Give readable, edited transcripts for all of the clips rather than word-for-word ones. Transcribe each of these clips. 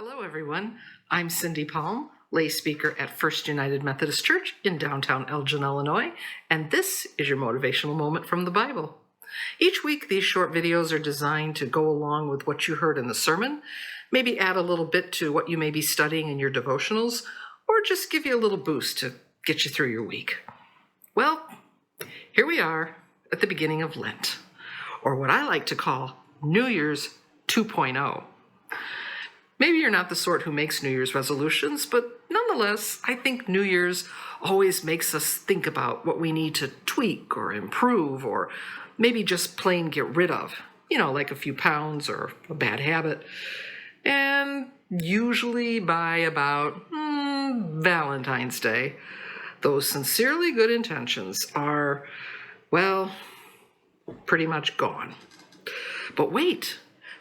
Hello, everyone. I'm Cindy Palm, lay speaker at First United Methodist Church in downtown Elgin, Illinois, and this is your motivational moment from the Bible. Each week, these short videos are designed to go along with what you heard in the sermon, maybe add a little bit to what you may be studying in your devotionals, or just give you a little boost to get you through your week. Well, here we are at the beginning of Lent, or what I like to call New Year's 2.0. Maybe you're not the sort who makes New Year's resolutions, but nonetheless, I think New Year's always makes us think about what we need to tweak or improve, or maybe just plain get rid of, like a few pounds or a bad habit. And usually by about Valentine's Day, those sincerely good intentions are, pretty much gone. But wait,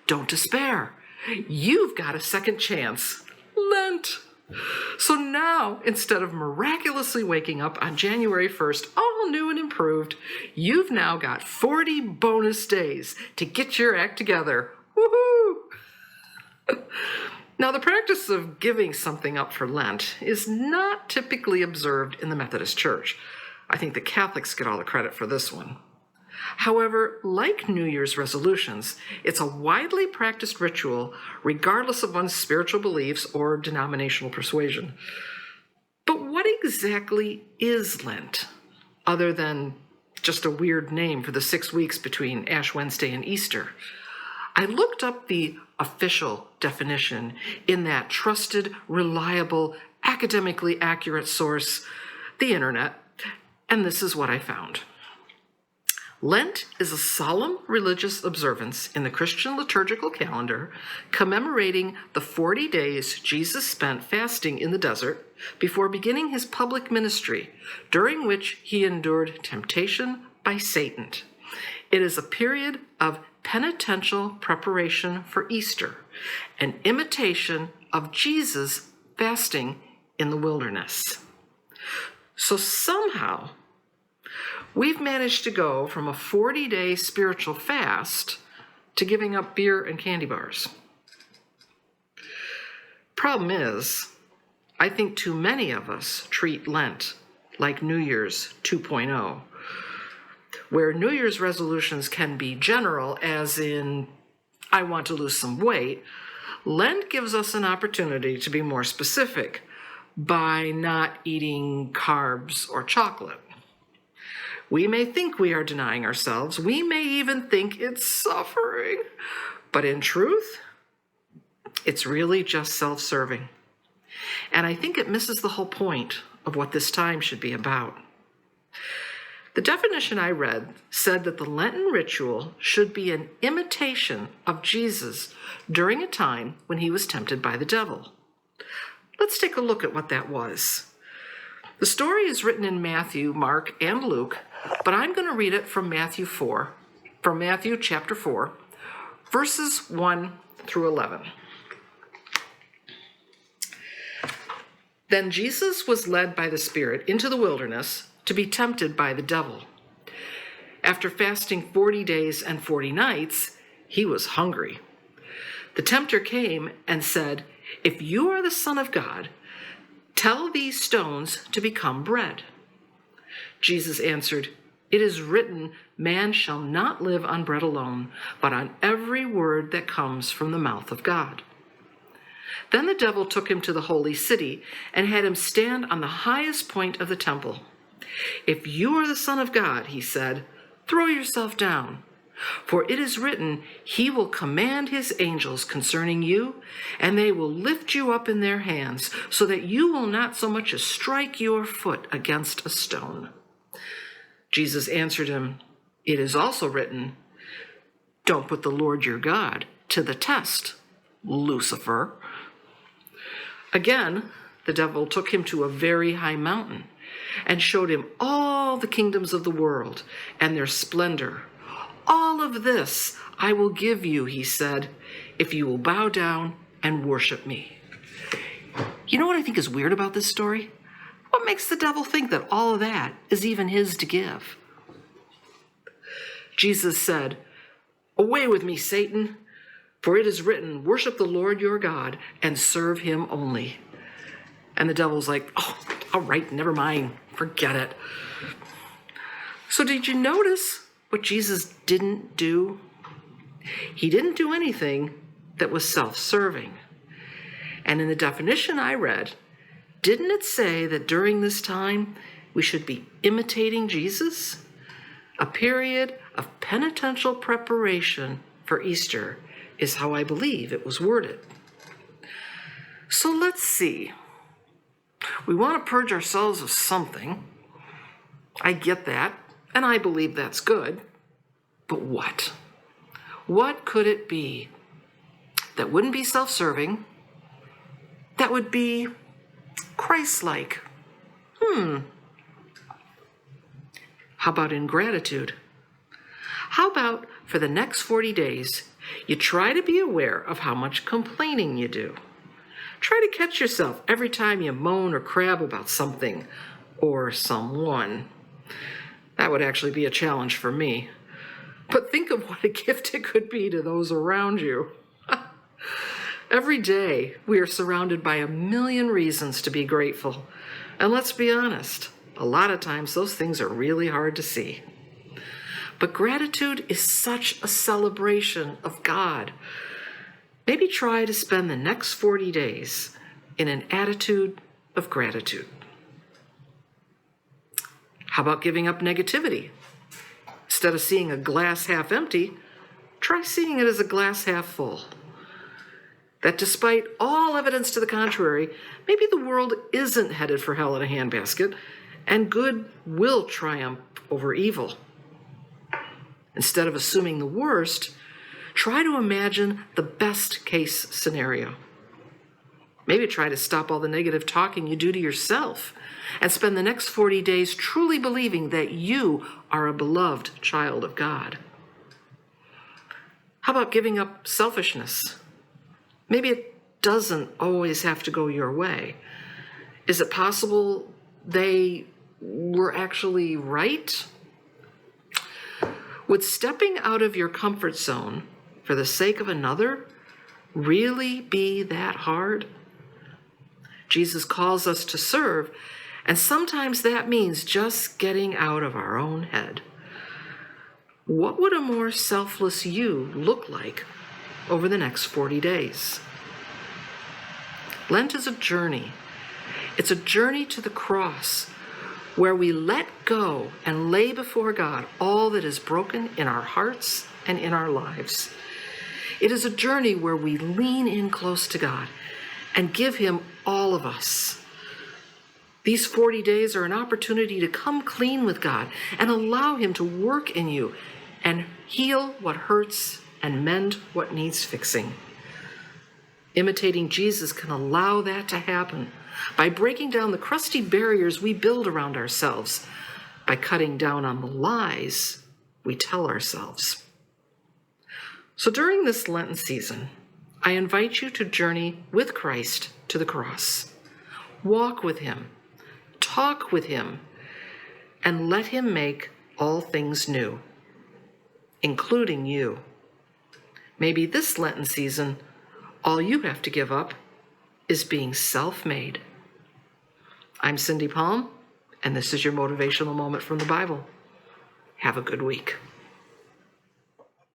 don't despair. You've got a second chance, Lent. So now, instead of miraculously waking up on January 1st, all new and improved, you've now got 40 bonus days to get your act together. Woohoo! Now, the practice of giving something up for Lent is not typically observed in the Methodist Church. I think the Catholics get all the credit for this one. However, like New Year's resolutions, it's a widely practiced ritual regardless of one's spiritual beliefs or denominational persuasion. But what exactly is Lent, other than just a weird name for the 6 weeks between Ash Wednesday and Easter? I looked up the official definition in that trusted, reliable, academically accurate source, the internet, and this is what I found. Lent is a solemn religious observance in the Christian liturgical calendar commemorating the 40 days Jesus spent fasting in the desert before beginning his public ministry, during which he endured temptation by Satan. It is a period of penitential preparation for Easter, an imitation of Jesus fasting in the wilderness. So somehow, we've managed to go from a 40-day spiritual fast to giving up beer and candy bars. Problem is, I think too many of us treat Lent like New Year's 2.0, where New Year's resolutions can be general, as in, I want to lose some weight. Lent gives us an opportunity to be more specific by not eating carbs or chocolate. We may think we are denying ourselves. We may even think it's suffering. But in truth, it's really just self-serving. And I think it misses the whole point of what this time should be about. The definition I read said that the Lenten ritual should be an imitation of Jesus during a time when he was tempted by the devil. Let's take a look at what that was. The story is written in Matthew, Mark, and Luke, but I'm going to read it from Matthew chapter 4, verses 1 through 11. Then Jesus was led by the Spirit into the wilderness to be tempted by the devil. After fasting 40 days and 40 nights, he was hungry. The tempter came and said, "If you are the Son of God, tell these stones to become bread." Jesus answered, "It is written, man shall not live on bread alone, but on every word that comes from the mouth of God." Then the devil took him to the holy city and had him stand on the highest point of the temple. "If you are the Son of God," he said, "throw yourself down. For it is written, he will command his angels concerning you, and they will lift you up in their hands, so that you will not so much as strike your foot against a stone." Jesus answered him, "It is also written, don't put the Lord your God to the test, Lucifer." Again, the devil took him to a very high mountain and showed him all the kingdoms of the world and their splendor. "All of this I will give you," he said, "if you will bow down and worship me." You know what I think is weird about this story? What makes the devil think that all of that is even his to give? Jesus said, "Away with me, Satan. For it is written, worship the Lord your God and serve him only. And the devil's like, oh, all right, never mind, forget it. So did you notice what Jesus didn't do? He didn't do anything that was self-serving. And in the definition I read, didn't it say that during this time we should be imitating Jesus? A period of penitential preparation for Easter is how I believe it was worded. So let's see. We want to purge ourselves of something. I get that, and I believe that's good. But what? What could it be that wouldn't be self-serving, that would be Christ-like? How about ingratitude? How about for the next 40 days, you try to be aware of how much complaining you do. Try to catch yourself every time you moan or crab about something or someone. That would actually be a challenge for me. But think of what a gift it could be to those around you. Every day, we are surrounded by a million reasons to be grateful. And let's be honest, a lot of times those things are really hard to see. But gratitude is such a celebration of God. Maybe try to spend the next 40 days in an attitude of gratitude. How about giving up negativity? Instead of seeing a glass half empty, try seeing it as a glass half full. That despite all evidence to the contrary, maybe the world isn't headed for hell in a handbasket, and good will triumph over evil. Instead of assuming the worst, try to imagine the best case scenario. Maybe try to stop all the negative talking you do to yourself and spend the next 40 days truly believing that you are a beloved child of God. How about giving up selfishness? Maybe it doesn't always have to go your way. Is it possible they were actually right? Would stepping out of your comfort zone for the sake of another really be that hard? Jesus calls us to serve, and sometimes that means just getting out of our own head. What would a more selfless you look like over the next 40 days? Lent is a journey. It's a journey to the cross, where we let go and lay before God all that is broken in our hearts and in our lives. It is a journey where we lean in close to God and give him all of us. These 40 days are an opportunity to come clean with God and allow him to work in you and heal what hurts and mend what needs fixing. Imitating Jesus can allow that to happen by breaking down the crusty barriers we build around ourselves, by cutting down on the lies we tell ourselves. So during this Lenten season, I invite you to journey with Christ to the cross. Walk with him, talk with him, and let him make all things new, including you. Maybe this Lenten season, all you have to give up is being self-made. I'm Cindy Palm, and this is your Motivational Moment from the Bible. Have a good week.